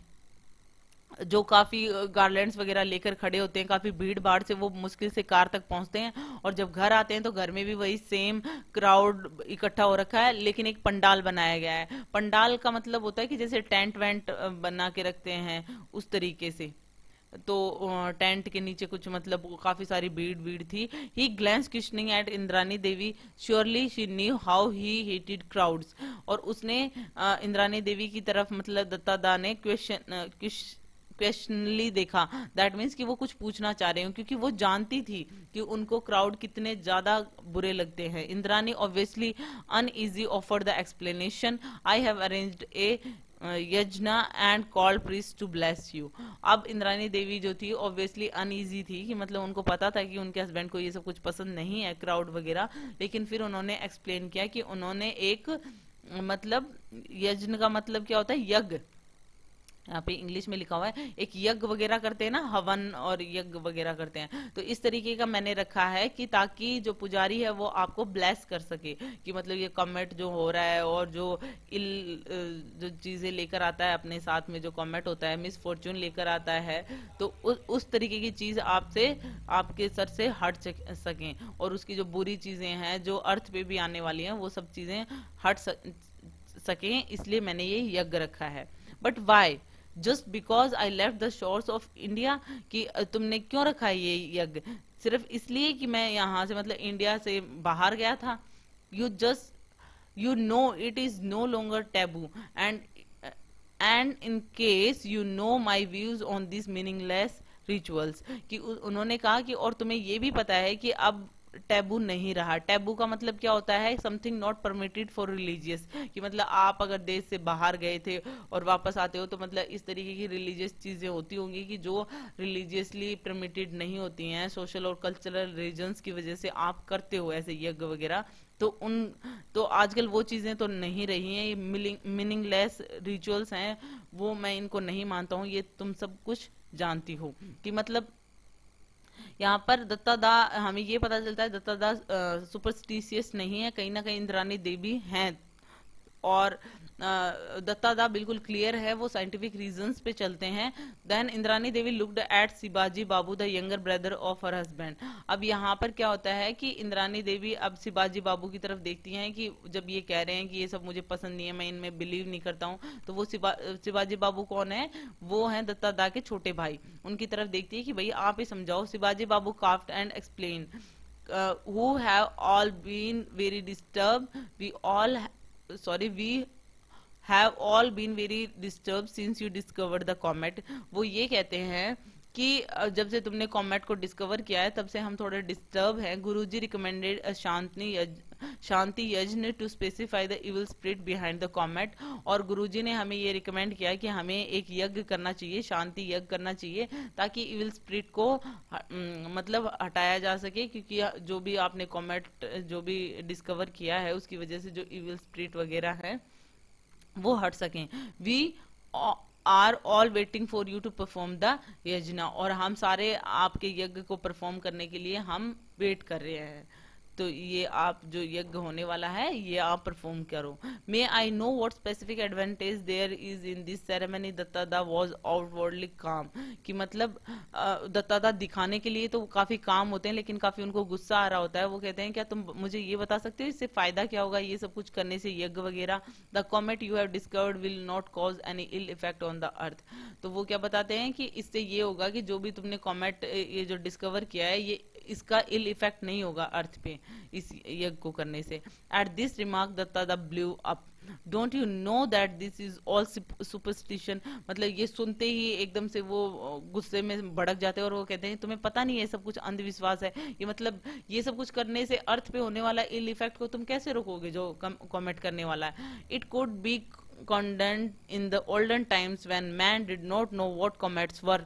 जो काफी गार्लैंड्स वगैरह लेकर खड़े होते हैं, काफी भीड़ भाड़ से वो मुश्किल से कार तक पहुंचते हैं, और जब घर आते हैं तो घर में भी वही सेम क्राउड इकट्ठा हो रखा है, लेकिन एक पंडाल बनाया गया है। पंडाल का मतलब होता है कि जैसे टेंट वेंट बना के रखते हैं उस तरीके से। तो टेंट के नीचे कुछ मतलब काफी सारी भीड़ भीड़ थी। He glance questioning at Indrani Devi, surely she knew how he hated crowds. और उसने इंद्रानी देवी की तरफ मतलब दत्तादा ने क्वेश्चनली देखा। दैट मीन्स कि वो कुछ पूछना चाह रहे हो, क्योंकि वो जानती थी कि उनको क्राउड कितने ज्यादा बुरे लगते हैं। Indrani obviously uneasy offered the explanation, I have arranged a yajna and call priest to bless you. अब इंद्रानी देवी जो थी ऑब्वियसली अनईजी थी, कि मतलब उनको पता था कि उनके हस्बैंड को ये सब कुछ पसंद नहीं है, क्राउड वगैरह, लेकिन फिर उन्होंने एक्सप्लेन किया कि उन्होंने एक मतलब यज्ञ का मतलब क्या होता है, यज्ञ, यहाँ पे इंग्लिश में लिखा हुआ है, एक यज्ञ वगैरह करते हैं ना, हवन और यज्ञ वगैरह करते हैं, तो इस तरीके का मैंने रखा है कि ताकि जो पुजारी है वो आपको ब्लेस कर सके, कि मतलब ये कमेट जो हो रहा है और जो जो चीजें लेकर आता है अपने साथ में, जो कमेट होता है मिस फॉर्चून लेकर आता है, तो उस तरीके की चीज आपसे, आपके सर से हट सकें, और उसकी जो बुरी चीजें हैं जो अर्थ पे भी आने वाली हैं वो सब चीजें हट सकें, इसलिए मैंने ये यज्ञ रखा है। But why, just because I left the shores of India, कि तुमने क्यों रखा है ये यज्ञ, सिर्फ इसलिए कि मैं यहाँ से मतलब इंडिया से बाहर गया था। You just you know it is no longer taboo, and in case you know my views on this meaningless rituals, कि उन्होंने कहा कि और तुम्हें ये भी पता है कि अब टैबू नहीं रहा। टैबू का मतलब क्या होता है, something not permitted for religious, कि मतलब आप अगर देश से बाहर गए थे और वापस आते हो तो मतलब इस तरीके की रिलीजियस चीजें होती होंगी कि जो रिलीजियसली परमिटेड नहीं होती हैं, सोशल और कल्चरल रीजंस की वजह से आप करते हो ऐसे यज्ञ वगैरह, तो आजकल वो चीजें तो नहीं रही हैं, ये मीनिंगलेस रिचुअल्स हैं, वो मैं इनको नहीं मानता हूँ, ये तुम सब कुछ जानती हो। कि मतलब यहाँ पर दत्तादा, हमें ये पता चलता है दत्तादा सुपरस्टिशियस नहीं है, कहीं ना कहीं इंद्रानी देवी हैं, और दत्तादा बिल्कुल क्लियर है, वो साइंटिफिक रीजंस पे चलते हैं। Then Indrani Devi looked at Shivaji Babu the younger brother of her husband. अब यहाँ पर क्या होता है कि इंद्रानी देवी अब शिवाजी बाबू की तरफ देखती हैं, कि जब ये कह रहे हैं कि ये सब मुझे पसंद नहीं है, मैं इनमें बिलीव नहीं करता हूँ, तो वो शिवाजी बाबू कौन है, वो हैं दत्तादा के छोटे भाई, उनकी तरफ देखती है कि भाई आप ही समझाओ। Shivaji Babu coughed and explain, who have all been very disturbed, we have all been very disturbed since you discovered the comet। वो ये कहते हैं कि जब से तुमने कॉमेट को डिस्कवर किया है तब से हम थोड़े डिस्टर्ब हैं। गुरुजी recommended shanti yagya to specify the evil spirit behind the comet, और गुरुजी ने हमें ये रिकमेंड किया है कि हमें एक यज्ञ करना चाहिए, शांति यज्ञ करना चाहिए, ताकि इविल स्पिरिट को मतलब हटाया जा सके, क्योंकि जो भी आपने कॉमेट जो भी डिस्कवर किया है उसकी वजह से जो इविल स्पिरिट वगैरह है वो हट सकें। We are all waiting for you to perform the yagya, और हम सारे आपके यज्ञ को परफॉर्म करने के लिए हम वेट कर रहे हैं, तो ये आप जो यज्ञ होने वाला है ये आप परफॉर्म करो। May I know what specific advantage there is in this ceremony, Duttada was outwardly calm, कि मतलब दत्तादा दिखाने के लिए तो काफी काम होते हैं, लेकिन काफी उनको गुस्सा आ रहा होता है। वो कहते हैं क्या तुम मुझे ये बता सकते हो इससे फायदा क्या होगा, ये सब कुछ करने से, यज्ञ वगैरह। The comet you have discovered will not cause any ill effect on the earth. तो वो क्या बताते हैं कि इससे ये होगा कि जो भी तुमने कॉमेट ये जो डिस्कवर किया है ये इसका इल इफेक्ट नहीं होगा अर्थ पे इस यज्ञ को करने से। At this remark Duttada blew up, don't you know that this is all superstition. मतलब ये सुनते ही एकदम से वो गुस्से में भड़क जाते हैं और वो कहते हैं तुम्हें पता नहीं है सब कुछ अंधविश्वास है, ये मतलब ये सब कुछ करने से अर्थ पे होने वाला इल इफेक्ट को तुम कैसे रोकोगे जो कमेंट करने वाला है। It could be condensed in the olden times when man did not know what comets were,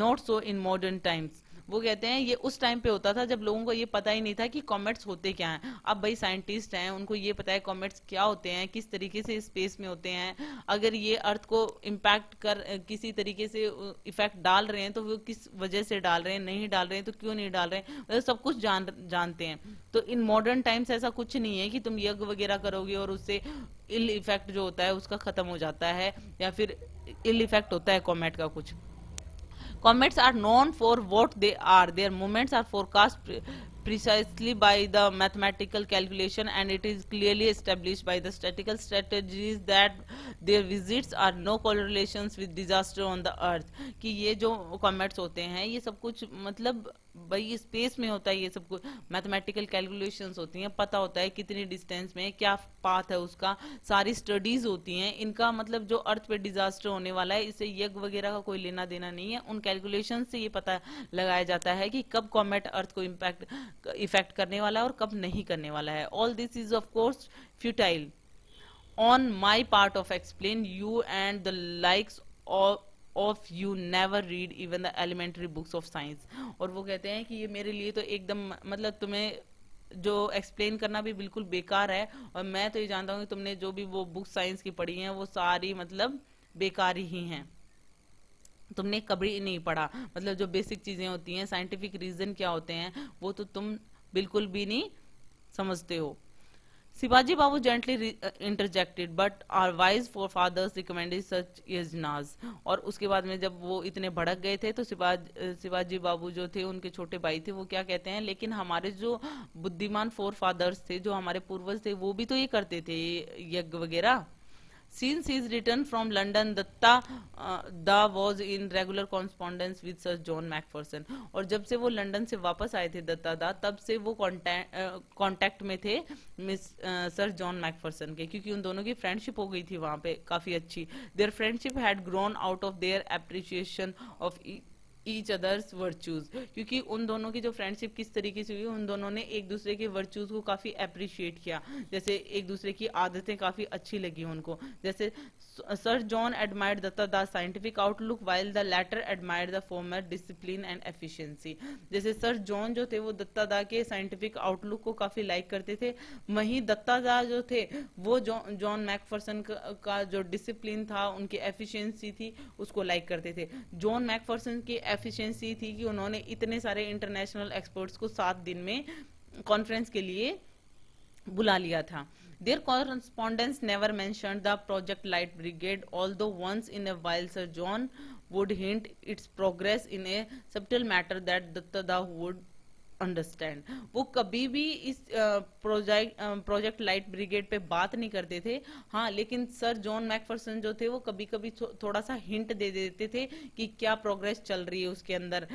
not so in modern times. वो कहते हैं ये उस टाइम पे होता था जब लोगों को ये पता ही नहीं था कि कॉमेट्स होते क्या हैं। अब भाई साइंटिस्ट हैं, उनको ये पता है कॉमेट्स क्या होते हैं, किस तरीके से स्पेस में होते हैं, अगर ये अर्थ को इम्पैक्ट कर किसी तरीके से इफेक्ट डाल रहे हैं तो वो किस वजह से डाल रहे हैं, नहीं डाल रहे हैं तो क्यों नहीं डाल रहे हैं, मतलब सब कुछ जानते हैं। तो इन मॉडर्न टाइम्स ऐसा कुछ नहीं है कि तुम यज्ञ वगैरह करोगे और उससे इल इफेक्ट जो होता है उसका खत्म हो जाता है, या फिर इल इफेक्ट होता है कॉमेट का कुछ। Comets are known for what they are. Their movements are forecast precisely by the mathematical calculation, and it is clearly established by the statistical strategies that their visits are no correlations with disaster on the earth. कि ये जो comets होते हैं ये सब कुछ मतलब भाई स्पेस में होता है, ये सब कुछ मैथमेटिकल कैलकुलेशंस होती हैं, पता होता है कितनी डिस्टेंस में क्या पाथ है उसका, सारी स्टडीज होती हैं। इनका मतलब जो अर्थ पे डिजास्टर होने वाला है इससे यज्ञ वगैरह का कोई लेना देना नहीं है। उन कैलकुलेशन से ये पता लगाया जाता है कि कब कॉमेट अर्थ को इफेक्ट करने वाला है और कब नहीं करने वाला है। All this is of course futile on my part of explain you and the likes of you never read even the elementary books of science। और वो कहते हैं कि ये मेरे लिए तो एकदम मतलब तुम्हें जो एक्सप्लेन करना भी बिल्कुल बेकार है, और मैं तो ये जानता हूँ कि तुमने जो भी वो बुक साइंस की पढ़ी हैं वो सारी मतलब बेकार ही हैं, तुमने कभी नहीं पढ़ा। मतलब जो बेसिक चीजें होती हैं, साइंटिफिक रीजन क्या होते हैं, वो तो तुम बिल्कुल भी नहीं समझते हो। Shivaji Babu gently interjected, but our wise forefathers recommended such yajnas। और उसके बाद में जब वो इतने भड़क गए थे तो शिवाजी बाबू जो थे उनके छोटे भाई थे वो क्या कहते हैं, लेकिन हमारे जो बुद्धिमान फोर फादर्स थे, जो हमारे पूर्वज थे, वो भी तो ये करते थे यज्ञ वगैरह। Since his return from London, Datta Da was in regular correspondence with Sir John Macpherson। और जब से वो लंदन से वापस आए थे दत्ता दा, तब से वो कांटेक्ट में थे मिस सर जॉन मैकफरसन के, क्योंकि उन दोनों की फ्रेंडशिप हो गई थी वहां पे काफी अच्छी। Their friendship had grown out of their appreciation of each others virtues. क्योंकि उन दोनों की जो फ्रेंडशिप किस तरीके से हुई, उन दोनों ने एक दूसरे के वर्चूज को काफी अप्रिशिएट किया, जैसे एक दूसरे की आदतें काफी अच्छी लगी उनको। जैसे sir John admired Datta Das scientific outlook while the latter admired the former discipline and efficiency. जैसे सर जॉन जो थे वो दत्ता दा के साइंटिफिक आउटलुक को काफी लाइक करते थे, वहीं दत्ता दा जो थे वो जॉन मैकफरसन का जो डिसिप्लिन था, उनकी एफिशिएंसी थी, उसको लाइक करते थे। जॉन मैकफरसन की एफिशिएंसी थी कि उन्होंने इतने सारे इंटरनेशनल एक्सपर्ट्स को 7 दिन में कॉन्फ्रेंस के लिए बुला लिया था। Their correspondence never mentioned the Project Light Brigade, although once in a while Sir John would hint its progress in a subtle matter that Datta would understand. वो कभी भी इस प्रोजेक्ट लाइट ब्रिगेड पे बात नहीं करते थे, हाँ, लेकिन सर जॉन मैकफरसन जो थे वो कभी कभी थोड़ा सा हिंट दे देते थे कि क्या प्रोग्रेस चल रही है उसके अंदर,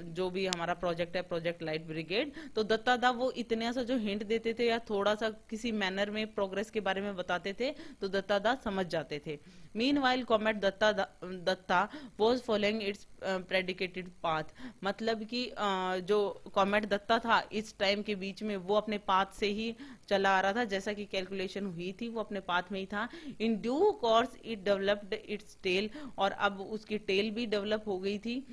जो भी हमारा प्रोजेक्ट है प्रोजेक्ट लाइट ब्रिगेड। तो दत्ता दा वो इतने सा जो हिंट देते थे या थोड़ा सा किसी मैनर में प्रोग्रेस के बारे में बताते थे तो दत्ता दा समझ जाते थे। Meanwhile comet Datta was following its predicted path. मतलब कि जो कॉमेट दत्ता था इस टाइम के बीच में वो अपने पाथ से ही चला आ रहा था, जैसा कि कैलकुलेशन हुई थी वो अपने पाथ में ही था। In due course it developed its tail, और अब उसकी टेल भी डेवलप हो गई थी।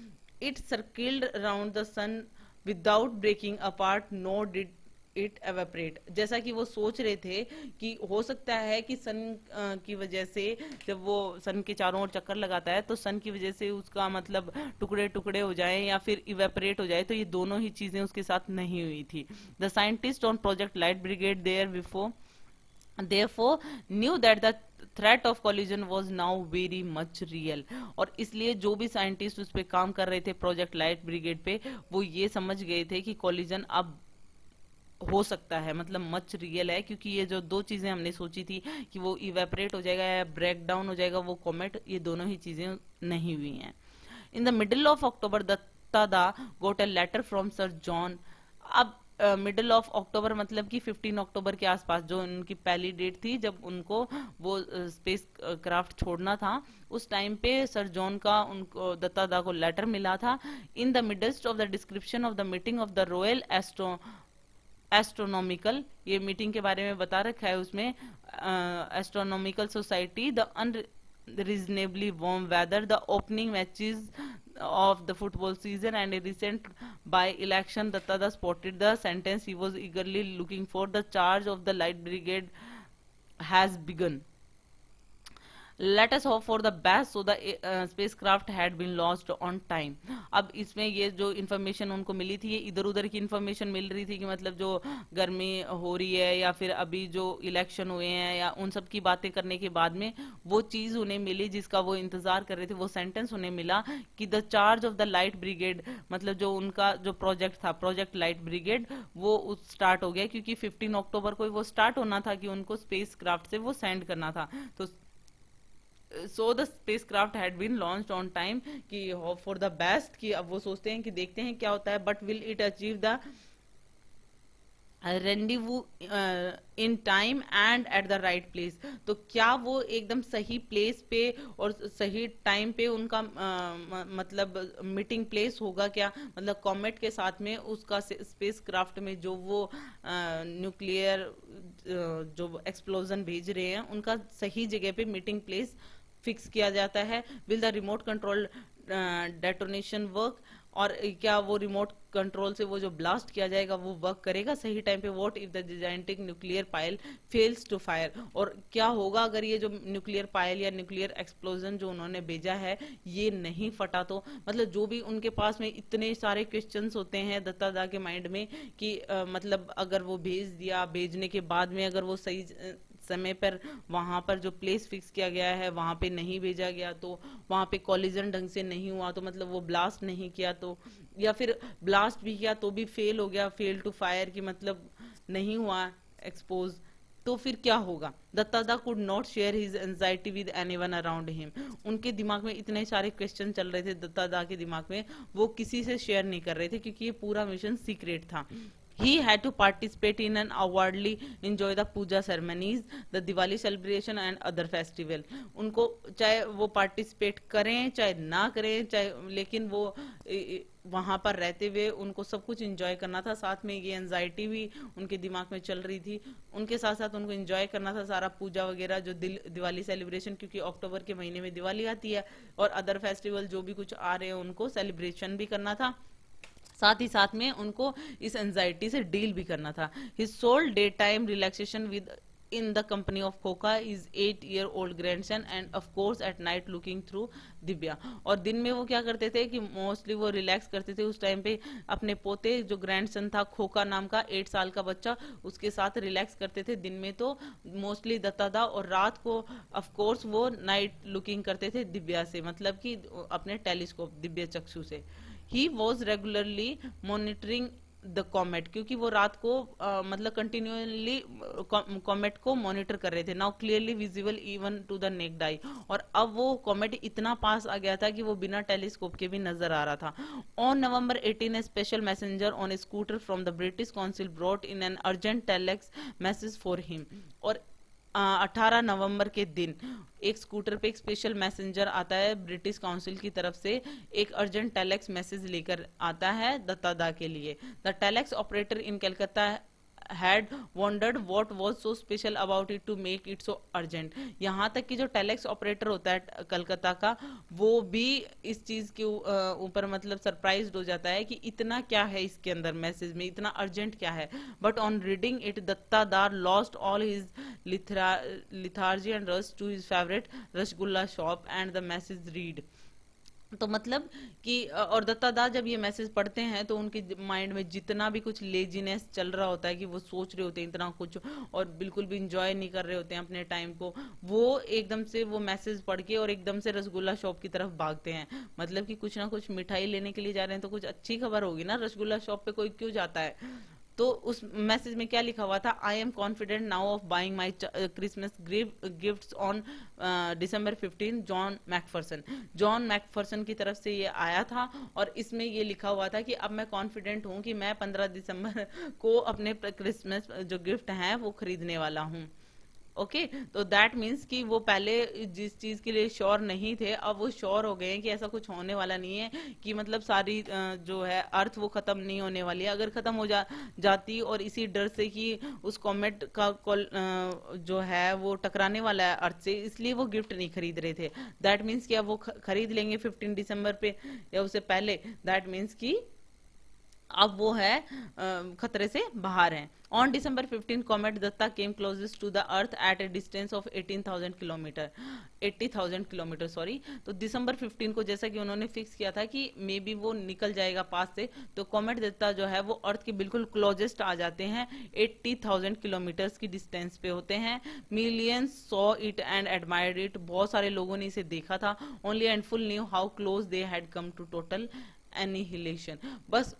It circled around the sun without breaking apart, no did it evaporate. जैसा कि वो सोच रहे थे कि हो सकता है कि सन की वजह से, जब वो सन के चारों ओर चक्कर लगाता है तो सन की वजह से उसका मतलब टुकड़े टुकड़े हो जाए या फिर इवेपरेट हो जाए, तो ये दोनों ही चीजें उसके साथ नहीं हुई थी। The scientist on project light brigade therefore knew that the threat of collision was now very much real। और इसलिए जो भी साइंटिस्ट उस पे काम कर रहे थे प्रोजेक्ट लाइट ब्रिगेड पे, वो ये समझ गए थे कि कॉलिजन अब हो सकता है, मतलब मच रियल है, क्योंकि ये जो दो चीजें हमने सोची थी कि वो इवेपरेट हो जाएगा या ब्रेक डाउन हो जाएगा वो कॉमेट, ये दोनों ही चीजें नहीं हुई हैं। In the middle of October Dutta da got a letter from sir John. अब मिडल ऑफ अक्टूबर मतलब कि 15 अक्टूबर के आसपास, जो उनकी पहली डेट थी जब उनको वो स्पेस क्राफ्ट छोड़ना था, उस टाइम पे सर जॉन का उनको दत्ता दा को लेटर मिला था। In the midst of the description of the meeting of the royal astronomical, ये मीटिंग के बारे में बता रखा है उसमें, astronomical society, the unreasonably warm weather, the opening matches of the football season, and a recent by-election. Datta spotted the sentence he was eagerly looking for: the charge of the light brigade has begun. Let us hope for the best. So the spacecraft had been launched on time. अब इसमें ये जो information उनको मिली थी, ये इधर उधर की इन्फॉर्मेशन मिल रही थी कि मतलब जो गर्मी हो रही है या फिर अभी जो इलेक्शन हुए हैं या उन सब की बातें करने के बाद में वो चीज उन्हें मिली जिसका वो इंतजार कर रहे थे, वो सेंटेंस उन्हें मिला कि the charge of the light brigade, मतलब जो उनका जो प्रोजेक्ट था, प्रोजेक्ट लाइट ब्रिगेड, वो स्टार्ट हो गया क्योंकि 15 अक्टूबर को वो स्टार्ट होना था कि उनको स्पेस क्राफ्ट से वो सेंड करना था। तो so the spacecraft had been launched on time, कि होप फॉर द बेस्ट, कि अब वो सोचते हैं कि देखते हैं क्या होता है, but will it achieve the rendezvous in time and at the right place. तो क्या वो एकदम सही प्लेस पे और सही टाइम पे उनका मतलब मीटिंग प्लेस होगा क्या, मतलब कॉमेट के साथ में उसका स्पेस क्राफ्ट में जो वो न्यूक्लियर जो एक्सप्लोजन भेज रहे हैं उनका सही जगह पे मीटिंग प्लेस फिक्स किया जाता है। Will the remote control detonation work, और क्या वो रिमोट कंट्रोल से वो जो ब्लास्ट किया जाएगा वो वर्क करेगा सही टाइम पे। What if the gigantic nuclear pile fails to fire, और क्या होगा अगर ये जो न्यूक्लियर पाइल या न्यूक्लियर एक्सप्लोजन जो उन्होंने भेजा है ये नहीं फटा तो। मतलब जो भी उनके पास में इतने सारे क्वेश्चंस होते हैं दत्तादा के माइंड में कि मतलब अगर वो भेज दिया, भेजने के बाद में अगर वो सही समय पर वहां पर जो प्लेस फिक्स किया गया है वहां पे नहीं भेजा गया तो, वहां पे कॉलिजन ढंग से नहीं हुआ तो, मतलब वो ब्लास्ट नहीं किया तो, या फिर ब्लास्ट भी किया तो भी फेल हो गया, फेल टू फायर की मतलब नहीं हुआ एक्सपोज, तो फिर क्या होगा। Duttada could not share his anxiety with anyone around him. उनके दिमाग में इतने सारे क्वेश्चन चल रहे थे दत्तादा के दिमाग में, वो किसी से शेयर नहीं कर रहे थे क्योंकि ये पूरा मिशन सीक्रेट था। He had to participate in and outwardly enjoy the puja ceremonies, the Diwali celebration and other festival. उनको चाहे वो पार्टिसिपेट करें चाहे ना करें, चाहे, लेकिन वो वहां पर रहते हुए उनको सब कुछ एंजॉय करना था। साथ में ये एंजाइटी भी उनके दिमाग में चल रही थी, उनके साथ साथ उनको एंजॉय करना था सारा पूजा वगैरह जो दिवाली सेलिब्रेशन, क्योंकि अक्टूबर के महीने में दिवाली आती है, और अदर फेस्टिवल जो भी कुछ आ रहे हैं उनको सेलिब्रेशन भी करना था, साथ ही साथ में उनको इस एंजाइटी से डील भी करना था। His sole daytime relaxation with in the company of Khoka is 8-year-old grandson and of course at night looking through Divya. और दिन में वो क्या करते थे कि मोस्टली वो रिलैक्स करते थे उस टाइम पे अपने पोते जो ग्रैंडसन था खोका नाम का 8 साल का बच्चा, उसके साथ रिलैक्स करते थे दिन में तो मोस्टली दत्तादा, और रात को ऑफ कोर्स वो नाइट लुकिंग करते थे दिव्या से, मतलब कि अपने टेलीस्कोप दिव्य चक्षु से। He was regularly monitoring the comet, क्योंकि वो रात को मतलब कंटिन्यूअली कॉमेट को मॉनिटर कर रहे थे। Now clearly visible even to the naked eye, और अब वो कॉमेट इतना पास आ गया था कि वो बिना टेलीस्कोप के भी नजर आ रहा था। On November 18 A special messenger on A scooter from the British council brought in an urgent telex message for him, और 18 नवंबर के दिन एक स्कूटर पे एक स्पेशल मैसेंजर आता है ब्रिटिश काउंसिल की तरफ से, एक अर्जेंट टेलेक्स मैसेज लेकर आता है दत्तादा के लिए। The telex operator in Calcutta had wondered what was so special about it to make it so urgent। यहाँ तक कि जो टेलेक्स ऑपरेटर होता है कलकत्ता का, वो भी इस चीज के ऊपर मतलब सरप्राइज्ड हो जाता है कि इतना क्या है इसके अंदर, मैसेज में इतना अर्जेंट क्या है। But on reading it Duttada lost all his lethargy and rush to his favourite rasgulla shop and the message read. तो मतलब कि और दत्तादा जब ये मैसेज पढ़ते हैं तो उनके माइंड में जितना भी कुछ लेजीनेस चल रहा होता है कि वो सोच रहे होते हैं इतना कुछ और बिल्कुल भी इंजॉय नहीं कर रहे होते हैं अपने टाइम को, वो एकदम से वो मैसेज पढ़ के और एकदम से रसगुल्ला शॉप की तरफ भागते हैं। मतलब कि कुछ ना कुछ मिठाई लेने के लिए जा रहे हैं तो कुछ अच्छी खबर होगी ना, रसगुल्ला शॉप पे कोई क्यों जाता है। तो उस मैसेज में क्या लिखा हुआ था, I am confident now of buying my Christmas gifts on December 15 John Macpherson की तरफ से ये आया था, और इसमें ये लिखा हुआ था कि अब मैं कॉन्फिडेंट हूँ कि मैं 15 दिसंबर को अपने क्रिसमस जो गिफ्ट हैं वो खरीदने वाला हूँ। ओके तो दैट मीन्स कि वो पहले जिस चीज के लिए श्योर नहीं थे अब वो श्योर हो गए हैं कि ऐसा कुछ होने वाला नहीं है, कि मतलब सारी जो है अर्थ वो खत्म नहीं होने वाली है। अगर खत्म हो जाती और इसी डर से कि उस कॉमेट का जो है वो टकराने वाला है अर्थ से, इसलिए वो गिफ्ट नहीं खरीद रहे थे। दैट मीन्स कि अब वो खरीद लेंगे 15 दिसंबर पे या उससे पहले। दैट मीन्स कि अब वो है खतरे से बाहर है। On December 15 comet Datta came closest to the earth at a distance of 18,000 kilometre 80,000 kilometre sorry. तो दिसंबर 15 को जैसा कि उन्होंने फिक्स किया था कि मे बी वो निकल जाएगा पास से, तो कॉमेट दत्ता जो है वो अर्थ के बिल्कुल क्लोजेस्ट आ जाते हैं, 80,000 किलोमीटर की डिस्टेंस पे होते हैं। Millions saw it and admired it, बहुत सारे लोगों ने इसे देखा था। Only handful knew how close they had come to total annihilation, बस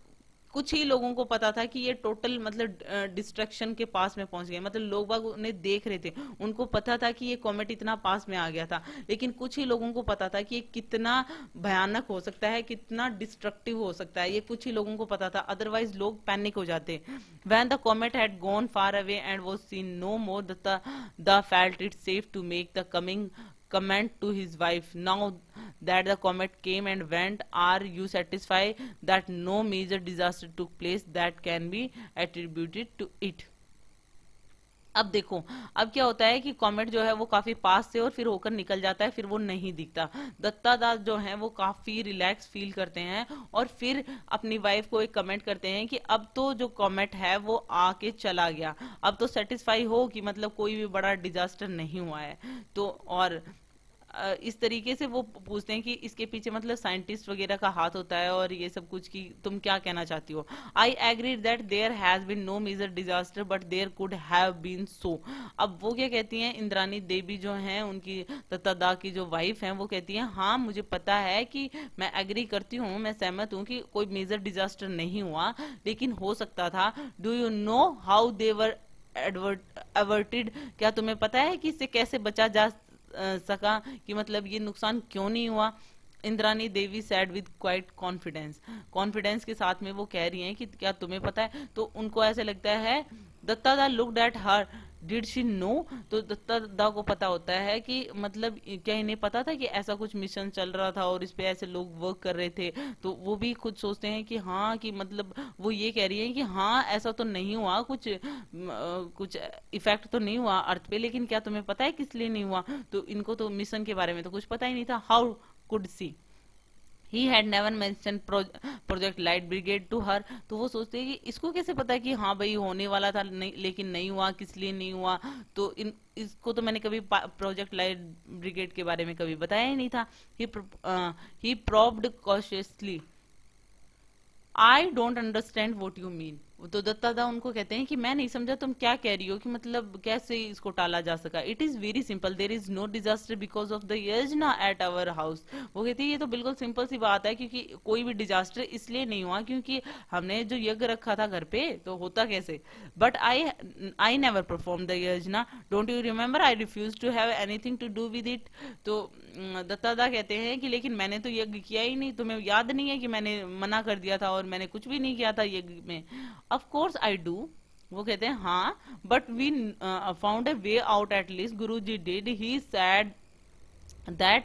कुछ ही लोगों को पता था कि ये टोटल मतलब डिस्ट्रक्शन के पास में पहुंच गए। मतलब लोग बाग उन्हें देख रहे थे, उनको पता था कि ये कॉमेट इतना पास में आ गया था, लेकिन कुछ ही लोगों को पता था कि ये कितना भयानक हो सकता है, कितना डिस्ट्रक्टिव हो सकता है, ये कुछ ही लोगों को पता था। अदरवाइज लोग पैनिक हो जाते। When the comet had gone far away and was seen no more, the felt it safe to make the coming comment to his wife, now that the comet came and went, are you satisfied that no major disaster took place that can be attributed to it? अब देखो अब क्या होता है कि comet जो है वो काफी पास से और फिर होकर निकल जाता है, फिर वो नहीं दिखता। दत्ता दास जो है वो काफी रिलैक्स फील करते हैं और फिर अपनी वाइफ को एक कमेंट करते हैं कि अब तो जो कॉमेट है वो आके चला गया, अब तो सेटिस्फाई हो कि मतलब कोई भी बड़ा डिजास्टर नहीं हुआ है। तो और इस तरीके से वो पूछते हैं कि इसके पीछे मतलब साइंटिस्ट वगैरह का हाथ होता है और ये सब कुछ, की तुम क्या कहना चाहती हो। I agree that there has been no major disaster but there could have been so. अब वो क्या कहती हैं, इंद्रानी देवी जो हैं उनकी दत्ता की जो वाइफ हैं, वो कहती हैं हाँ मुझे पता है कि मैं एग्री करती हूँ, मैं सहमत हूँ कि कोई मेजर डिजास्टर नहीं हुआ, लेकिन हो सकता था। Do you know how they were averted, क्या तुम्हें पता है कि इससे कैसे बचा जा सका, कि मतलब ये नुकसान क्यों नहीं हुआ। Indrani Devi said with quiet confidence, confidence के साथ में वो कह रही हैं कि क्या तुम्हें पता है। तो उनको ऐसे लगता है, दत्ता दा looked at her, did she know, तो दत्ता दा को पता होता है कि मतलब क्या इन्हें पता था कि ऐसा कुछ मिशन चल रहा था और इस पे ऐसे लोग वर्क कर रहे थे। तो वो भी खुद सोचते हैं कि हाँ, कि मतलब वो ये कह रही है कि हाँ ऐसा तो नहीं हुआ, कुछ इफेक्ट तो नहीं हुआ अर्थ पे, लेकिन क्या तुम्हें पता है किस लिए नहीं हुआ। तो इनको तो मिशन के बारे में तो कुछ पता ही नहीं था। How could she, he had never mention project light brigade to her, तो वो सोचते हैं कि इसको कैसे पता है कि हाँ भाई होने वाला था नहीं, लेकिन नहीं हुआ, किस लिए नहीं हुआ। तो इसको तो मैंने कभी प्रोजेक्ट लाइट ब्रिगेड के बारे में कभी बताया ही नहीं था। He probed cautiously, I don't understand what you mean. तो दत्ता दा उनको कहते हैं कि मैं नहीं समझा तुम क्या कह रही हो, कि मतलब कैसे इसको टाला जा सका। It is very simple, there is no disaster because of the yajna at our house. वो कहती है ये तो बिल्कुल सिंपल सी बात है, क्योंकि कोई भी डिजास्टर इसलिए नहीं हुआ क्योंकि हमने जो यज्ञ रखा था घर पे, तो होता कैसे। But I never perform the yajna, don't you remember, I refuse to have anything to do with it. तो दत्ता दा कहते हैं कि लेकिन मैंने तो यज्ञ किया ही नहीं, तुम्हें याद नहीं है कि मैंने मना कर दिया था और मैंने कुछ भी नहीं किया था यज्ञ में। ऑफ कोर्स आई डू, वो कहते हैं हाँ, but we found a way out at least, Guru ji did, he said that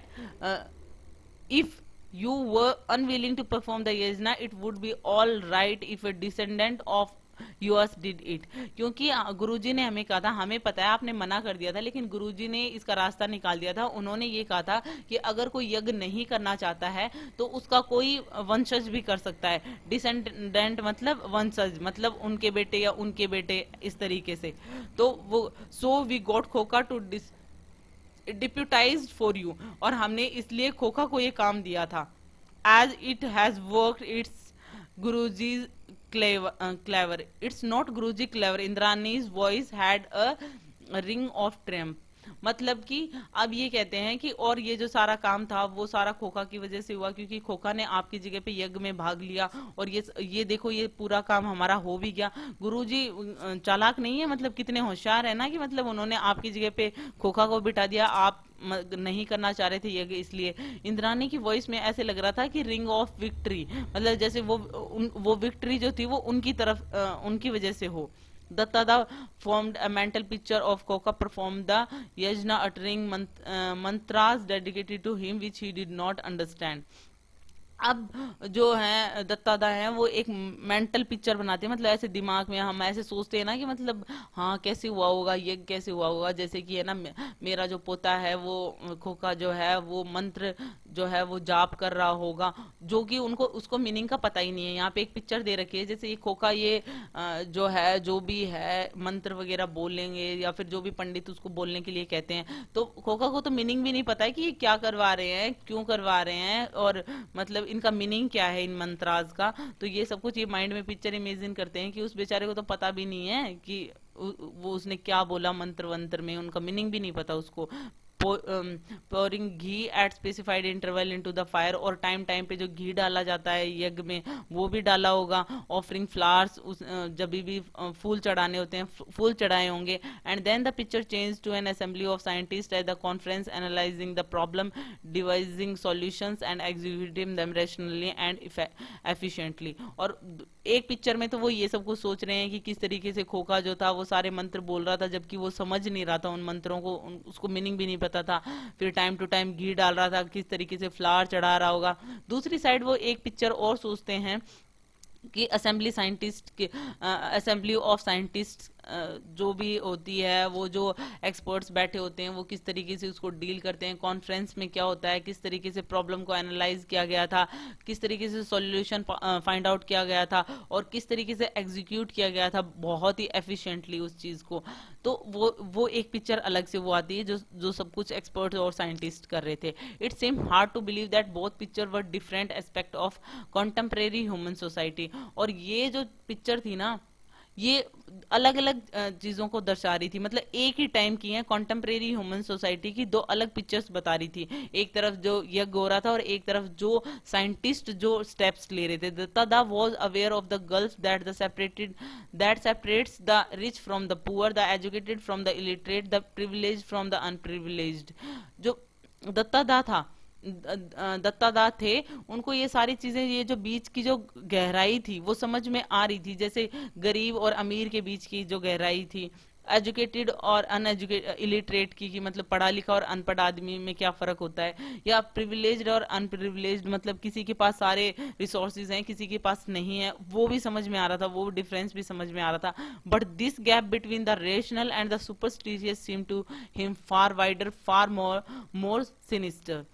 if you were unwilling to perform the yajna, it would be all right if a descendant of yours did it। क्योंकि गुरुजी ने हमें कहा था, हमें पता है आपने मना कर दिया था, लेकिन गुरुजी ने इसका रास्ता निकाल दिया था। उन्होंने ये कहा था कि अगर कोई यज्ञ नहीं करना चाहता है तो उसका कोई वंशज भी कर सकता है। डिसेंडेंट मतलब वंशज, मतलब उनके बेटे या उनके बेटे, इस तरीके से। तो वो so we got Khokha to deputized for you, और हमने इसलिए खोखा को ये काम दिया था। As it has worked it's Guruji clever, it's not Guruji clever. Indrani's voice had a ring of triumph, मतलब कि अब ये कहते हैं कि और ये जो सारा काम था वो सारा खोखा की वजह से हुआ, क्योंकि खोखा ने आपकी जगह पे यज्ञ में भाग लिया और ये देखो ये पूरा काम हमारा हो भी गया। गुरुजी चालाक नहीं है, मतलब कितने होशियार है ना, कि मतलब उन्होंने आपकी जगह पे खोखा को बिठा दिया, आप नहीं करना चाह रहे थे यज्ञ इसलिए। इंद्रानी की वॉइस में ऐसे लग रहा था कि रिंग ऑफ विक्ट्री, मतलब जैसे वो विक्ट्री जो थी वो उनकी तरफ उनकी वजह से हो। Dattada formed a mental picture of Koka performed the yajna uttering mantras dedicated to him which he did not understand. अब जो है दत्तादा है वो एक मेंटल पिक्चर बनाते हैं, मतलब ऐसे दिमाग में हम ऐसे सोचते हैं ना कि मतलब हाँ कैसे हुआ होगा, ये कैसे हुआ होगा, जैसे कि है ना मेरा जो पोता है वो खोका जो है वो मंत्र जो है वो जाप कर रहा होगा, जो कि उनको उसको मीनिंग का पता ही नहीं है। यहाँ पे एक पिक्चर दे रखी है, जैसे ये खोका ये जो है जो भी है मंत्र वगैरह बोलेंगे या फिर जो भी पंडित उसको बोलने के लिए कहते हैं, तो खोका को तो मीनिंग भी नहीं पता है कि ये क्या करवा रहे हैं, क्यों करवा रहे हैं, और मतलब इनका मीनिंग क्या है इन मंत्राज का। तो ये सब कुछ ये माइंड में पिक्चर इमेजिन करते हैं कि उस बेचारे को तो पता भी नहीं है कि वो उसने क्या बोला मंत्र वंत्र में, उनका मीनिंग भी नहीं पता उसको। pouring ghee eight specified interval into the fire, और टाइम टाइम पे जो घी डाला जाता है यज्ञ में वो भी डाला होगा। ऑफरिंग फ्लावर्स, जब भी फूल चढ़ाने होते हैं फूल चढ़ाए होंगे। And then the picture change to an assembly of scientist at the conference analysing the problem, devising solutions and executing them rationally and efficiently. और एक पिक्चर में तो वो ये सब कुछ सोच रहे हैं कि किस तरीके से खोखा जो था वो सारे मंत्र बोल रहा था, जबकि वो समझ नहीं रहा था उन मंत्रों को, उसको मीनिंग भी नहीं पता था। फिर टाइम टू टाइम घी डाल रहा था, किस तरीके से फ्लावर चढ़ा रहा होगा। दूसरी साइड वो एक पिक्चर और सोचते हैं कि असेंबली ऑफ साइंटिस्ट जो भी होती है, वो जो एक्सपर्ट्स बैठे होते हैं वो किस तरीके से उसको डील करते हैं। कॉन्फ्रेंस में क्या होता है, किस तरीके से प्रॉब्लम को एनालाइज किया गया था, किस तरीके से सॉल्यूशन फाइंड आउट किया गया था, और किस तरीके से एग्जीक्यूट किया गया था बहुत ही एफिशिएंटली उस चीज को। तो वो एक पिक्चर अलग से वो आती है जो सब कुछ एक्सपर्ट और साइंटिस्ट कर रहे थे। It seem hard to believe that both picture were different aspect of contemporary human society. और ये जो पिक्चर थी ना, ये अलग अलग चीजों को दर्शा रही थी, मतलब एक ही टाइम की है कॉन्टेम्परेरी ह्यूमन सोसाइटी की दो अलग पिक्चर्स बता रही थी। एक तरफ जो यज्ञ हो रहा था और एक तरफ जो साइंटिस्ट जो स्टेप्स ले रहे थे। Duttada was aware of the gulf that separates the rich from the poor, the educated from the illiterate, the privileged from the unprivileged. जो दत्तादा था दत्तादा थे, उनको ये सारी चीजें, ये जो बीच की जो गहराई थी वो समझ में आ रही थी, जैसे गरीब और अमीर के बीच की जो गहराई थी, एजुकेटेड और अनएजुकेटेड इलिटरेट की मतलब पढ़ा लिखा और अनपढ़ आदमी में क्या फर्क होता है, या प्रिविलेज्ड और अनप्रिविलेज्ड मतलब किसी के पास सारे रिसोर्सेज हैं किसी के पास नहीं है, वो भी समझ में आ रहा था, वो डिफरेंस भी समझ में आ रहा था। But this gap between the rational and the superstitious seem to him far wider, far more sinister.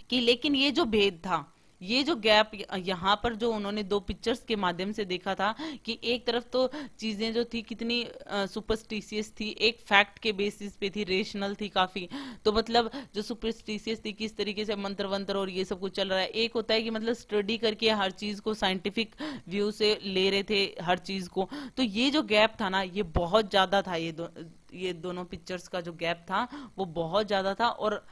कि लेकिन ये जो भेद था, ये जो गैप यहाँ पर जो उन्होंने दो पिक्चर्स के माध्यम से देखा था कि एक तरफ तो चीजें जो थी कितनी सुपरस्टिशियस थी, एक फैक्ट के बेसिस पे थी, रेशनल थी काफी, तो मतलब जो सुपरस्टिशियस थी किस तरीके से मंत्र वंत्र और ये सब कुछ चल रहा है। एक होता है कि मतलब स्टडी करके हर चीज को साइंटिफिक व्यू से ले रहे थे हर चीज को। तो ये जो गैप था ना ये बहुत ज्यादा था, ये दोनों पिक्चर्स का जो गैप था वो बहुत ज्यादा था और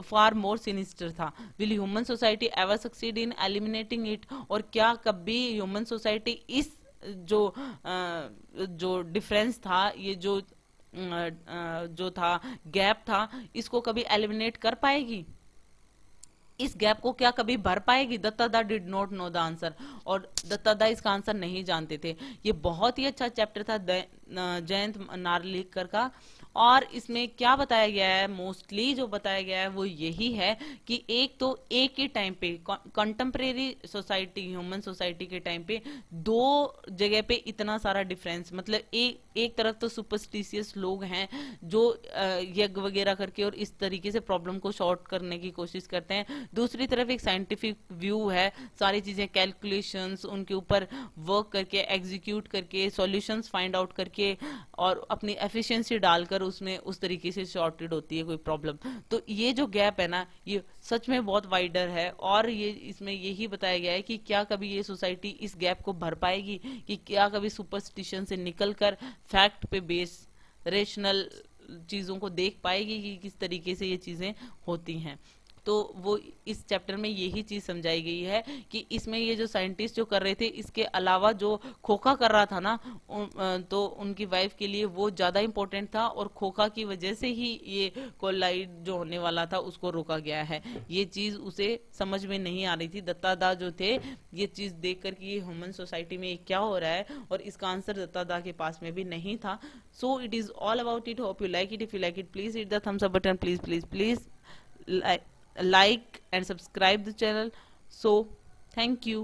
फार मोर सिनिस्टर था। Will human society ever succeed in eliminating it, और क्या कभी ह्यूमन सोसाइटी इस जो डिफरेंस था, ये जो था गैप था, इसको कभी एलिमिनेट कर पाएगी, इस गैप को क्या कभी भर पाएगी? Duttada did not know the answer, और दत्तादा इसका आंसर नहीं जानते थे। ये बहुत ही अच्छा चैप्टर था जयंत नार्लिकर का, और इसमें क्या बताया गया है, मोस्टली जो बताया गया है वो यही है कि एक तो एक ही टाइम पे कंटेम्परेरी सोसाइटी, ह्यूमन सोसाइटी के टाइम पे दो जगह पे इतना सारा डिफरेंस, मतलब एक तरफ तो सुपरस्टिशियस लोग हैं जो यज्ञ वगैरह करके और इस तरीके से प्रॉब्लम को शॉर्ट करने की कोशिश करते हैं, दूसरी तरफ एक साइंटिफिक व्यू है, सारी चीजें कैलकुलेशंस उनके ऊपर वर्क करके एग्जीक्यूट करके सॉल्यूशंस फाइंड आउट करके और अपनी एफिशिएंसी डालकर उसमें उस तरीके से शॉर्टेड होती है कोई प्रॉब्लम। तो ये जो गैप है ना ये सच में बहुत वाइडर है, और ये इसमें यही बताया गया है कि क्या कभी ये सोसाइटी इस गैप को भर पाएगी, कि क्या कभी सुपरस्टिशन से निकलकर फैक्ट पे बेस रेशनल चीजों को देख पाएगी कि किस तरीके से ये चीजें होती हैं। तो वो इस चैप्टर में यही चीज समझाई गई है कि इसमें ये जो साइंटिस्ट जो कर रहे थे, इसके अलावा जो खोखा कर रहा था ना, तो उनकी वाइफ के लिए वो ज्यादा इंपॉर्टेंट था, और खोखा की वजह से ही ये कोलाइड जो होने वाला था उसको रोका गया है। ये चीज उसे समझ में नहीं आ रही थी। दत्तादा जो थे, ये चीज देख कर कि ह्यूमन सोसाइटी में क्या हो रहा है, और इसका आंसर दत्तादा के पास में भी नहीं था। So it is all about it. Hope you like it. If you like it, please hit the thumbs up button, please please please like and subscribe the channel. So thank you.